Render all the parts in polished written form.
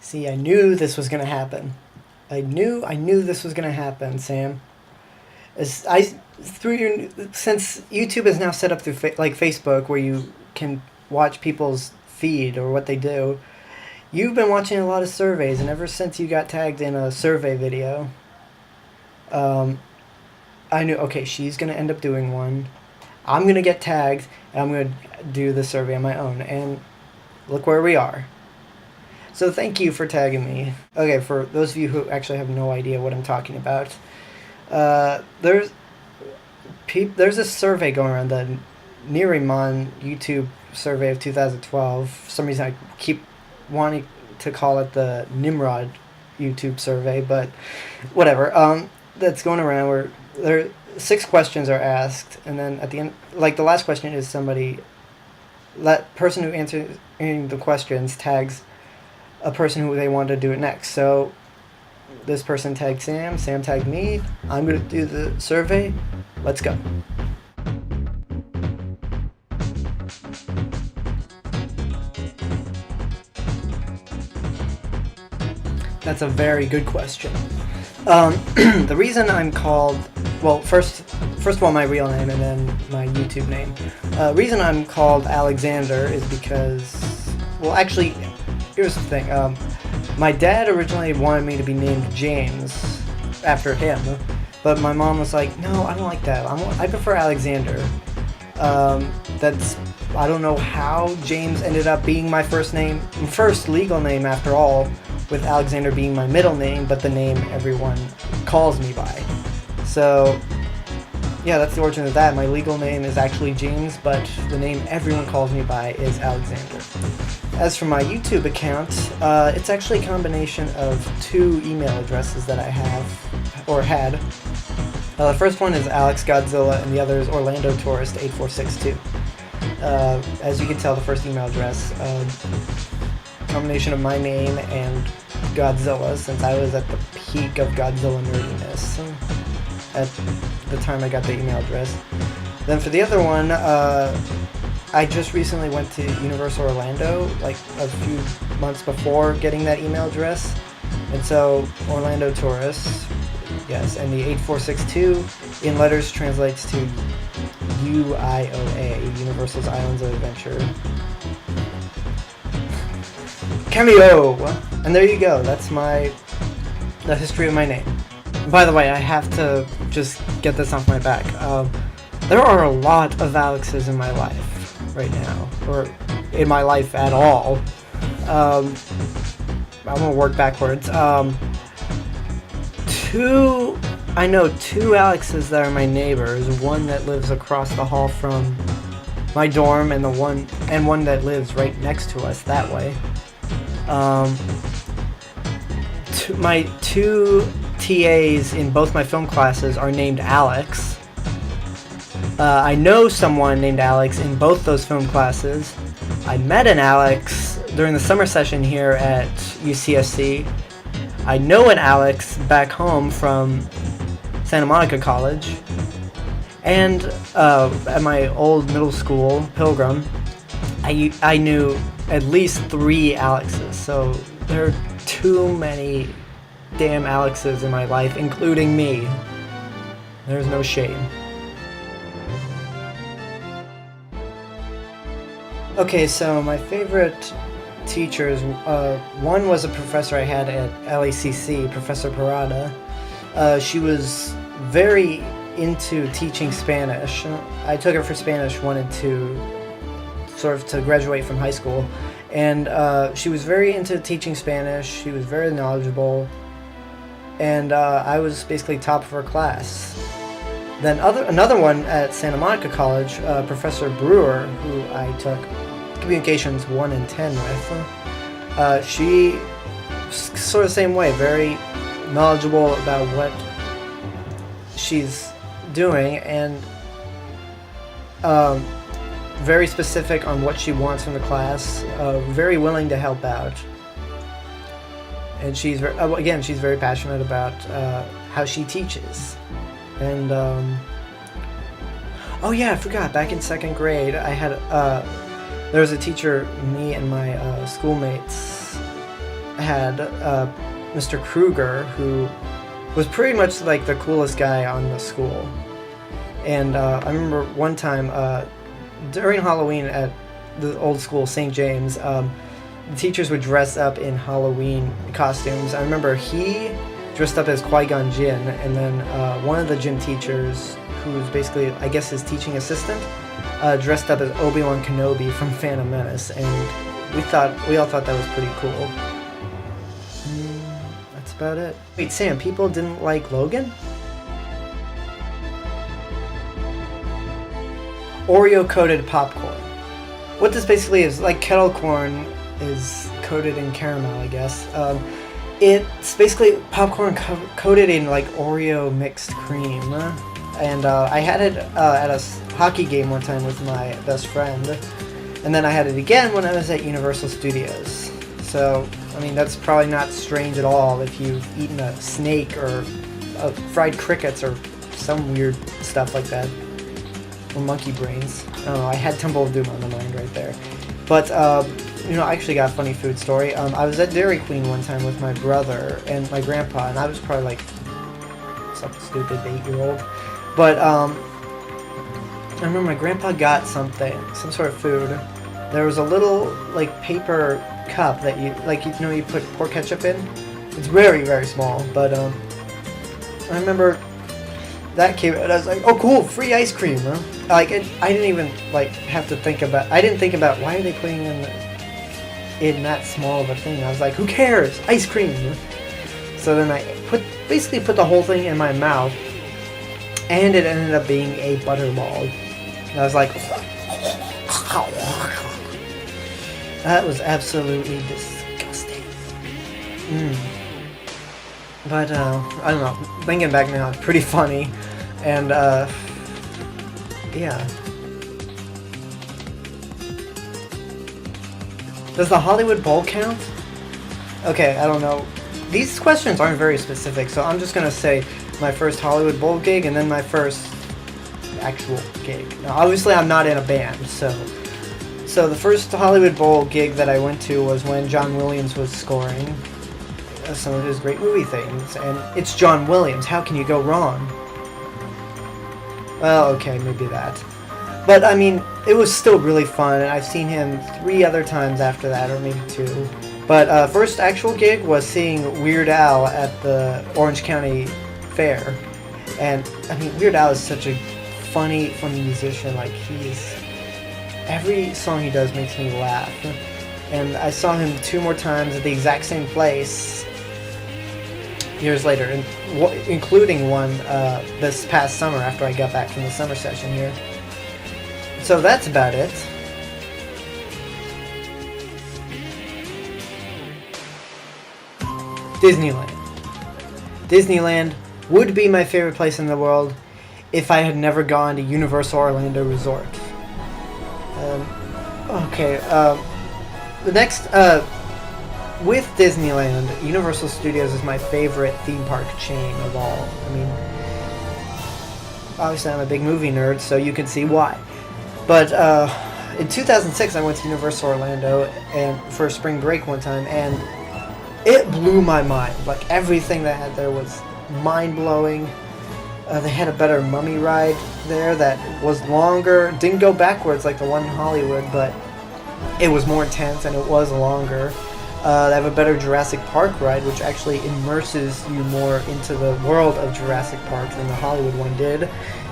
See, I knew this was gonna happen. I knew this was gonna happen, Sam. As I through your since YouTube is now set up through like Facebook, where you can watch people's feed or what they do. You've been watching a lot of surveys, and ever since you got tagged in a survey video, um, I knew, okay, she's gonna end up doing one. I'm gonna get tagged, and I'm gonna do the survey on my own. And look where we are. So thank you for tagging me. Okay, for those of you who actually have no idea what I'm talking about, there's a survey going around, the Nerimon YouTube survey of 2012. For some reason I keep wanting to call it the Nimrod YouTube survey, but whatever. That's going around where there 6 questions are asked, and then at the end, like the last question is that person who answers the questions tags a person who they want to do it next. So this person tagged Sam tagged me. I'm going to do the survey. Let's go. That's a very good question. The reason I'm called, well, first of all, my real name and then my YouTube name. Reason I'm called Alexander is because, well, actually, here's the thing. My dad originally wanted me to be named James after him, but my mom was like, no, I don't like that. I prefer Alexander. I don't know how James ended up being my first legal name after all, with Alexander being my middle name, but the name everyone calls me by. So, yeah, that's the origin of that. My legal name is actually James, but the name everyone calls me by is Alexander. As for my YouTube account, it's actually a combination of 2 email addresses that I have, or had. The first one is Alex Godzilla, and the other is Orlando Tourist 8462. As you can tell, the first email address, combination of my name and Godzilla, since I was at the peak of Godzilla nerdiness at the time I got the email address. Then for the other one, I just recently went to Universal Orlando, like a few months before getting that email address, and so Orlando Tourist, yes, and the 8462 in letters translates to UIOA, Universal's Islands of Adventure. Cameo! And there you go, that's the history of my name. By the way, I have to just get this off my back. There are a lot of Alexes in my life right now, or in my life at all. I'm gonna work backwards. I know 2 Alexes that are my neighbors, one that lives across the hall from my dorm, and one that lives right next to us that way. My 2 TAs in both my film classes are named Alex. I know someone named Alex in both those film classes. I met an Alex during the summer session here at UCSC. I know an Alex back home from Santa Monica College. And at my old middle school, Pilgrim, I knew at least 3 Alexes. So there are too many damn Alexes in my life, including me. There's no shame. Okay, so my favorite teachers, one was a professor I had at LACC, Professor Parada. She was very into teaching Spanish. I took her for Spanish 1 and 2, sort of to graduate from high school. And she was very into teaching Spanish. She was very knowledgeable. And I was basically top of her class. Then another one at Santa Monica College, Professor Brewer, who I took Communications 1 and 10 with. She sort of the same way, very knowledgeable about what she's doing, and very specific on what she wants from the class, very willing to help out. And she's very passionate about how she teaches. And oh yeah, I forgot, back in 2nd grade I had there was a teacher me and my schoolmates had Mr. Kruger, who was pretty much like the coolest guy on the school. And I remember one time during Halloween at the old school, St. James, the teachers would dress up in Halloween costumes. I remember he dressed up as Qui-Gon Jinn, and then one of the gym teachers, who's basically, I guess, his teaching assistant, dressed up as Obi-Wan Kenobi from Phantom Menace, and we all thought that was pretty cool. That's about it. Wait, Sam, people didn't like Logan? Oreo-coated popcorn. What this basically is, like kettle corn is coated in caramel, I guess. It's basically popcorn coated in like Oreo mixed cream. And I had it at a hockey game one time with my best friend. And then I had it again when I was at Universal Studios. So, I mean, that's probably not strange at all if you've eaten a snake or fried crickets or some weird stuff like that. Or monkey brains. I don't know, I had Temple of Doom on the mind right there. But, you know, I actually got a funny food story. I was at Dairy Queen one time with my brother and my grandpa, and I was probably like some stupid 8-year-old. But, I remember my grandpa got some sort of food. There was a little, like, paper cup that you put pork ketchup in. It's very, very small, but, I remember that came out, I was like, oh cool, free ice cream, huh? Like, I didn't even, like, have to think about, I didn't think about why are they putting in that small of a thing. I was like, who cares? Ice cream. Huh? So then I basically put the whole thing in my mouth, and it ended up being a butterball. And I was like, that was absolutely disgusting. But, I don't know, thinking back now, it's pretty funny, and, yeah. Does the Hollywood Bowl count? Okay, I don't know. These questions aren't very specific, so I'm just gonna say my first Hollywood Bowl gig, and then my first actual gig. Now, obviously I'm not in a band, so the first Hollywood Bowl gig that I went to was when John Williams was scoring some of his great movie things, and it's John Williams. How can you go wrong? Well, okay, maybe that. But, I mean, it was still really fun, and I've seen him 3 other times after that, or maybe 2. But, first actual gig was seeing Weird Al at the Orange County Fair. And, I mean, Weird Al is such a funny musician. Like, every song he does makes me laugh. And I saw him 2 more times at the exact same place years later, including one this past summer after I got back from the summer session here. So that's about it. Disneyland. Disneyland would be my favorite place in the world if I had never gone to Universal Orlando Resort. The next, with Disneyland, Universal Studios is my favorite theme park chain of all. I mean, obviously I'm a big movie nerd, so you can see why. But in 2006, I went to Universal Orlando and for spring break one time, and it blew my mind. Like, everything they had there was mind-blowing. They had a better Mummy ride there that was longer, didn't go backwards like the one in Hollywood, but it was more intense and it was longer. They have a better Jurassic Park ride, which actually immerses you more into the world of Jurassic Park than the Hollywood one did.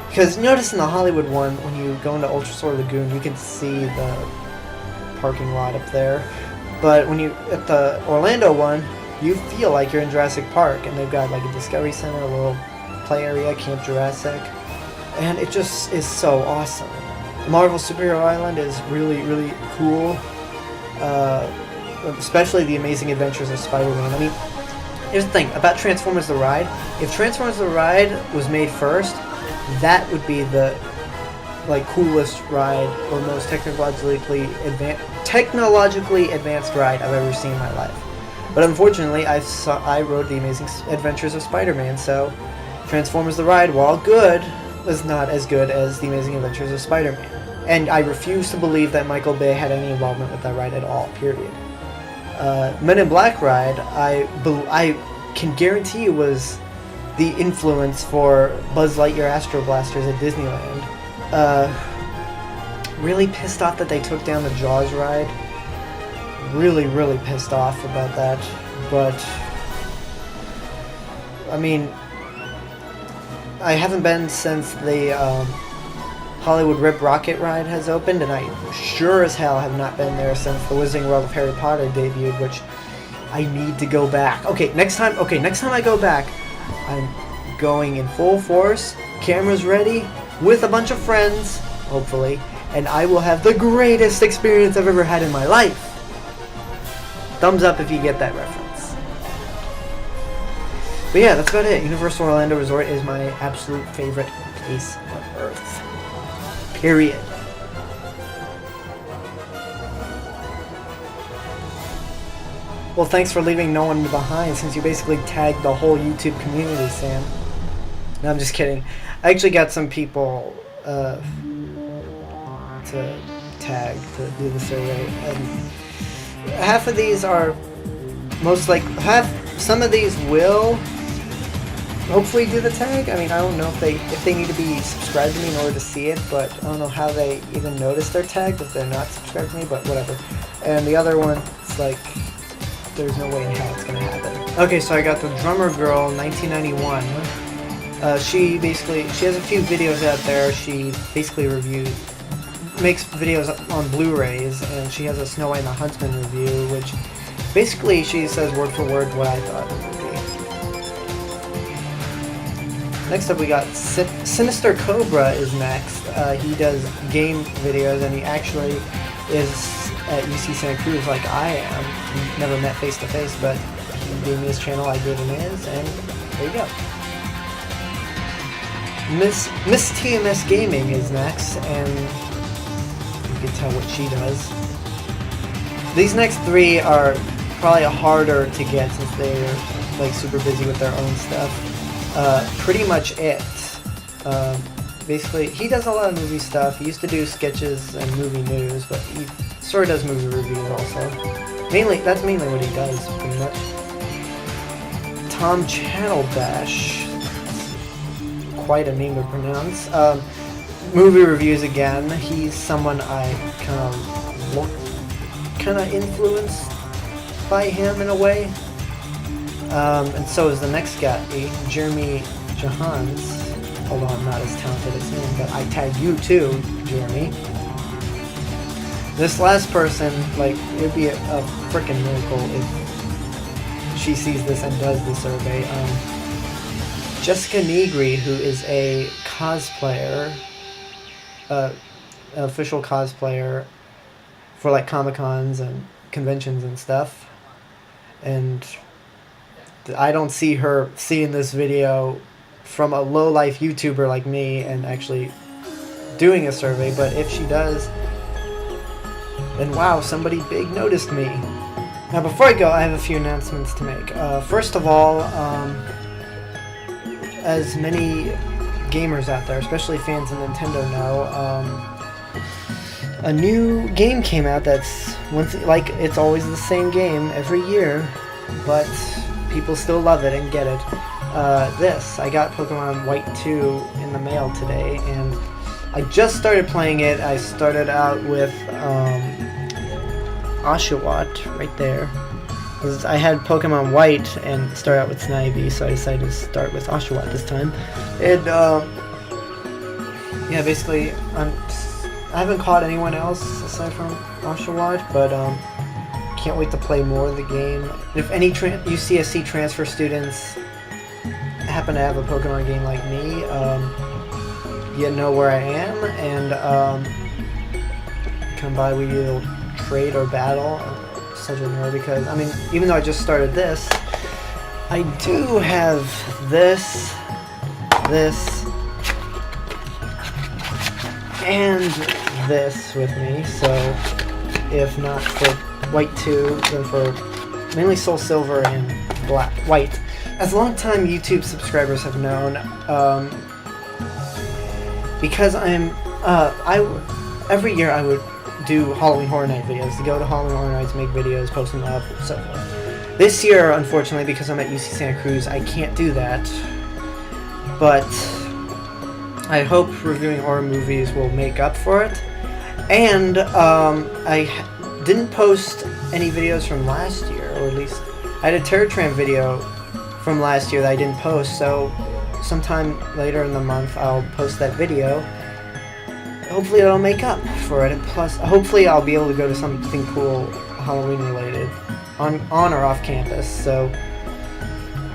Because notice in the Hollywood one, when you go into Ultrasaur Lagoon, you can see the parking lot up there. But when you at the Orlando one, you feel like you're in Jurassic Park, and they've got like a Discovery Center, a little play area, Camp Jurassic, and it just is so awesome. Marvel Superhero Island is really, really cool, especially the Amazing Adventures of Spider-Man. I mean, here's the thing about Transformers the Ride. If Transformers the Ride was made first, that would be the coolest ride or most technologically advanced ride I've ever seen in my life. But unfortunately, I rode the Amazing Adventures of Spider-Man, so Transformers the Ride, while good, was not as good as the Amazing Adventures of Spider-Man. And I refuse to believe that Michael Bay had any involvement with that ride at all, period. Men in Black ride, I can guarantee you was the influence for Buzz Lightyear Astro Blasters at Disneyland. Really pissed off that they took down the Jaws ride. Really, really pissed off about that. But, I mean, I haven't been since the Hollywood Rip Rocket ride has opened, and I sure as hell have not been there since the Wizarding World of Harry Potter debuted, which I need to go back. Okay, next time I go back, I'm going in full force, cameras ready, with a bunch of friends, hopefully, and I will have the greatest experience I've ever had in my life. Thumbs up if you get that reference. But yeah, that's about it. Universal Orlando Resort is my absolute favorite place on Earth. Period. Well, thanks for leaving no one behind, since you basically tagged the whole YouTube community, Sam. No, I'm just kidding. I actually got some people to tag to do the survey, and half of these are some of these will hopefully do the tag. I mean, I don't know if they need to be subscribed to me in order to see it, but I don't know how they even notice they're tagged if they're not subscribed to me, but whatever. And the other one, it's like, there's no way in hell it's gonna happen. Okay, so I got the Drummer Girl 1991. She has a few videos out there. She basically makes videos on Blu-rays, and she has a Snow White and the Huntsman review, which basically she says word for word what I thought it would be. Next up we got Sinister Cobra is next. He does game videos, and he actually is at UC Santa Cruz like I am. We never met face to face, but he gave me his channel, I gave him his, and there you go. Miss TMS Gaming is next, and you can tell what she does. These next three are probably harder to get since they're like super busy with their own stuff. Pretty much it. Basically, he does a lot of movie stuff. He used to do sketches and movie news, but he sort of does movie reviews also. That's mainly what he does, pretty much. Tom Channelbash. Quite a name to pronounce. Movie reviews again. He's someone I kind of influenced by him in a way. And so is the next guy, Jeremy Jahans. Although I'm not as talented as him, but I tag you too, Jeremy. This last person, like, it would be a freaking miracle if she sees this and does the survey. Jessica Negri, who is a cosplayer, an official cosplayer for like Comic-Cons and conventions and stuff, and I don't see her seeing this video from a low-life YouTuber like me and actually doing a survey, but if she does, then wow, somebody big noticed me. Now before I go, I have a few announcements to make. First of all, as many gamers out there, especially fans of Nintendo, know, a new game came out that's it's always the same game every year, but people still love it and get it. I got Pokemon White 2 in the mail today, and I just started playing it. I started out with Oshawott right there. I had Pokemon White and started out with Snivy, so I decided to start with Oshawott this time. And yeah, basically, I haven't caught anyone else aside from Oshawott, but can't wait to play more of the game. If any UCSC transfer students happen to have a Pokemon game like me, you know where I am, and come by, we will trade or battle. Such a nerd, because I mean, even though I just started this, I do have this, and this with me. So if not for White 2, then for mainly Soul Silver and White. As long-time YouTube subscribers have known, because every year I would do Halloween Horror Night videos. To go to Halloween Horror Nights, make videos, post them up, and so forth. This year, unfortunately, because I'm at UC Santa Cruz, I can't do that. But I hope reviewing horror movies will make up for it. And I didn't post any videos from last year, or at least I had a Terror Tram video from last year that I didn't post, so sometime later in the month I'll post that video. Hopefully it'll make up for it, and plus hopefully I'll be able to go to something cool Halloween related on or off campus. So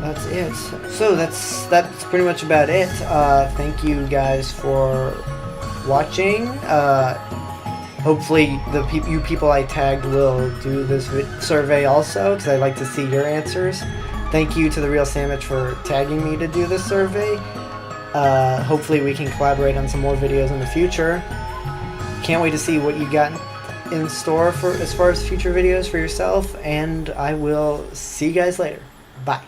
that's it. So that's pretty much about it. Thank you guys for watching. Hopefully you people I tagged will do this survey also, because I'd like to see your answers. Thank you to TheRealSammich for tagging me to do this survey. Hopefully we can collaborate on some more videos in the future. Can't wait to see what you got in store for as far as future videos for yourself, and I will see you guys later. Bye.